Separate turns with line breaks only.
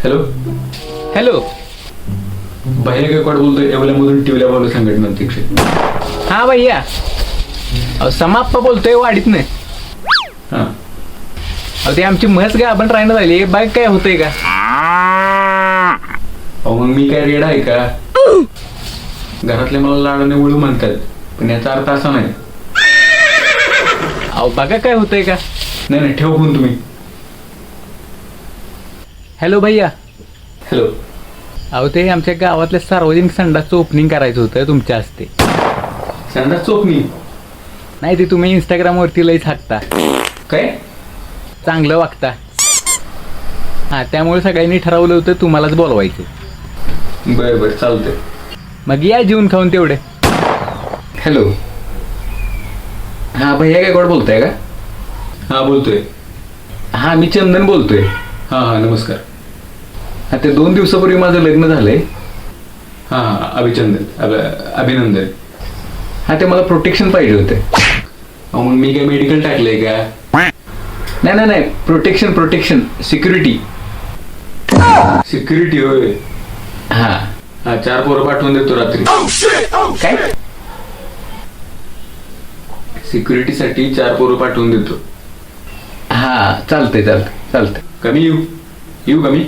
Hello
hello.
बाहेर गायकवाड बोलतोय येवल्यामधून टिवल्या बालू संघटना अध्यक्ष.
हा भैया, समाप्पा बोलतोय वाडीत नाही.
हां
अहो ते आमची म्हस गाभण राहणं झाली, बाईक काय होतंय का?
अहो मग मी काय रेड आहे का? घरातले मला लाडाने वळू म्हणतात, पण याचा अर्थ असा नाही.
अहो बघा काय होतंय का?
नाही नाही, ठेव फोन तुम्ही.
हॅलो भैया.
हॅलो.
अहो ते आमच्या गावातल्या सार्वजनिक संडासचं ओपनिंग करायचं होतं तुमच्या हस्ते.
संडास चोपणी
नाही, ते तुम्ही इंस्टाग्रामवरती लईच हाकता,
काय?
चांगलं वागता. हां, त्यामुळे सगळ्यांनी ठरवलं होतं तुम्हालाच बोलवायचं.
बरं बरं चालतंय.
मग या जेवून खाऊन तेवढे.
हॅलो. हां भैया गायकवाड बोलताय का? हां बोलतोय. हां मी चंदन बोलतोय. हां हां नमस्कार. हां ते 2 दिवसापूर्वी माझं लग्न झालंय. हां हां अभिनंदन. हां ते मला प्रोटेक्शन पाहिजे होते. अहो मग मी काय मेडिकल टाकलंय का? नाही प्रोटेक्शन सिक्युरिटी होय. हां हां 4 पोरं पाठवून देतो रात्री. काय? सिक्युरिटीसाठी 4 पोरं पाठवून देतो. हां चालतंय. कमी येऊ का मी?